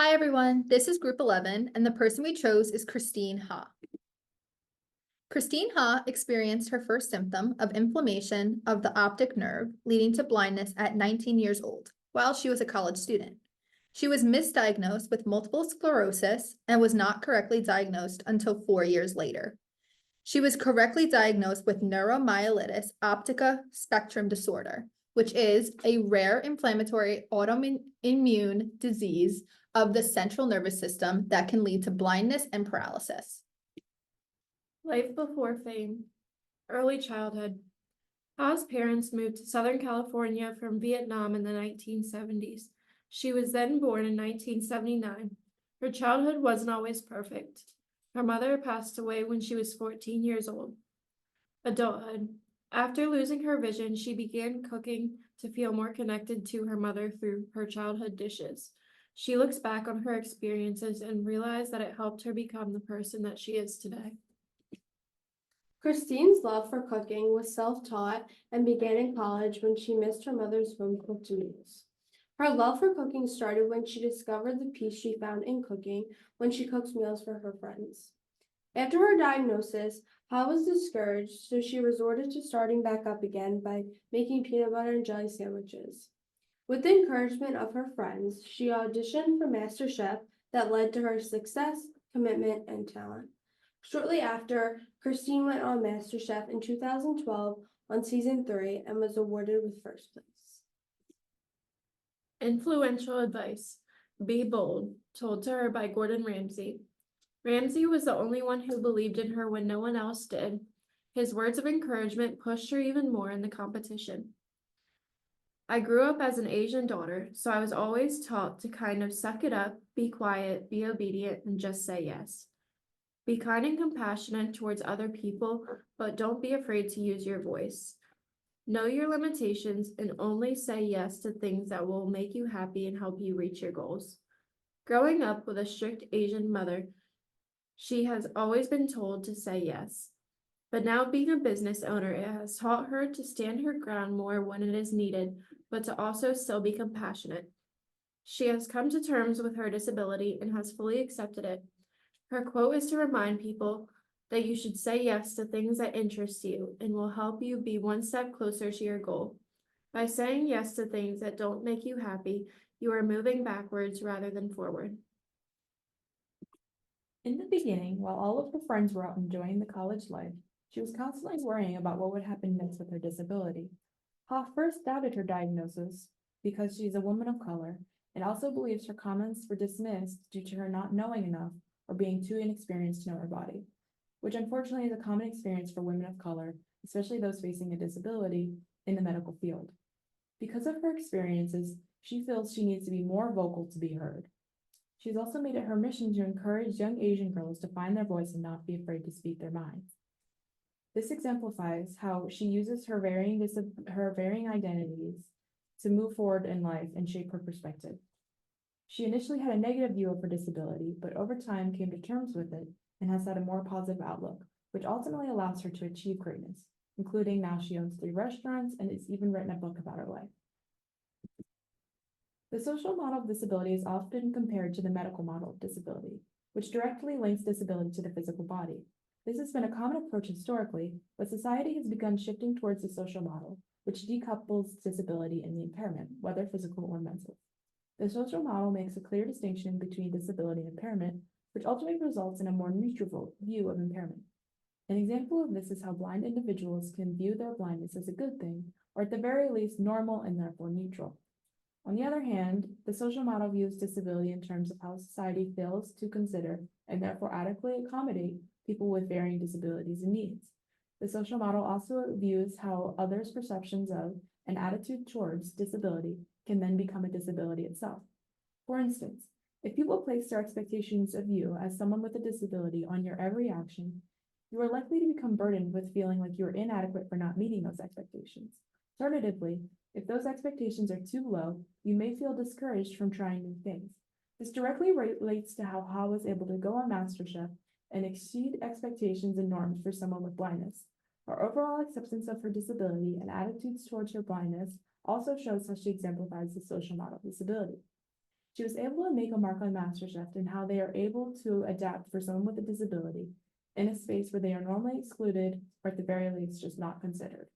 Hi, everyone. This is Group 11, and the person we chose is Christine Ha. Christine Ha experienced her first symptom of inflammation of the optic nerve, leading to blindness at 19 years old, while she was a college student. She was misdiagnosed with multiple sclerosis and was not correctly diagnosed until 4 years later. She was correctly diagnosed with neuromyelitis optica spectrum disorder, which is a rare inflammatory autoimmune disease of the central nervous system that can lead to blindness and paralysis. Life before fame. Early childhood. Ha's parents moved to Southern California from Vietnam in the 1970s. She was then born in 1979. Her childhood wasn't always perfect. Her mother passed away when she was 14 years old. Adulthood. After losing her vision, she began cooking to feel more connected to her mother through her childhood dishes. She looks back on her experiences and realized that it helped her become the person that she is today. Christine's love for cooking was self-taught and began in college when she missed her mother's home-cooked meals. Her love for cooking started when she discovered the peace she found in cooking when she cooks meals for her friends. After her diagnosis, Ha was discouraged, so she resorted to starting back up again by making peanut butter and jelly sandwiches. With the encouragement of her friends, she auditioned for MasterChef that led to her success, commitment, and talent. Shortly after, Christine went on MasterChef in 2012 on season 3 and was awarded with first place. Influential advice. Be bold, told to her by Gordon Ramsay. Ramsay was the only one who believed in her when no one else did. His words of encouragement pushed her even more in the competition. I grew up as an Asian daughter, so I was always taught to kind of suck it up, be quiet, be obedient, and just say yes. Be kind and compassionate towards other people, but don't be afraid to use your voice. Know your limitations and only say yes to things that will make you happy and help you reach your goals. Growing up with a strict Asian mother, she has always been told to say yes. But now being a business owner, it has taught her to stand her ground more when it is needed, but to also still be compassionate. She has come to terms with her disability and has fully accepted it. Her quote is to remind people that you should say yes to things that interest you and will help you be one step closer to your goal. By saying yes to things that don't make you happy, you are moving backwards rather than forward. In the beginning, while all of her friends were out enjoying the college life, she was constantly worrying about what would happen next with her disability. Ha first doubted her diagnosis because she is a woman of color and also believes her comments were dismissed due to her not knowing enough or being too inexperienced to know her body, which unfortunately is a common experience for women of color, especially those facing a disability in the medical field. Because of her experiences, she feels she needs to be more vocal to be heard. She's also made it her mission to encourage young Asian girls to find their voice and not be afraid to speak their minds. This exemplifies how she uses her varying identities to move forward in life and shape her perspective. She initially had a negative view of her disability, but over time came to terms with it and has had a more positive outlook, which ultimately allows her to achieve greatness, including now she owns 3 restaurants and has even written a book about her life. The social model of disability is often compared to the medical model of disability, which directly links disability to the physical body. This has been a common approach historically, but society has begun shifting towards the social model, which decouples disability and the impairment, whether physical or mental. The social model makes a clear distinction between disability and impairment, which ultimately results in a more neutral view of impairment. An example of this is how blind individuals can view their blindness as a good thing, or at the very least normal and therefore neutral. On the other hand, the social model views disability in terms of how society fails to consider and therefore adequately accommodate people with varying disabilities and needs. The social model also views how others' perceptions of and attitude towards disability can then become a disability itself. For instance, if people place their expectations of you as someone with a disability on your every action, you are likely to become burdened with feeling like you are inadequate for not meeting those expectations. Alternatively, if those expectations are too low, you may feel discouraged from trying new things. This directly relates to how Ha was able to go on MasterChef and exceed expectations and norms for someone with blindness. Her overall acceptance of her disability and attitudes towards her blindness also shows how she exemplifies the social model of disability. She was able to make a mark on MasterChef in how they are able to adapt for someone with a disability in a space where they are normally excluded or at the very least just not considered.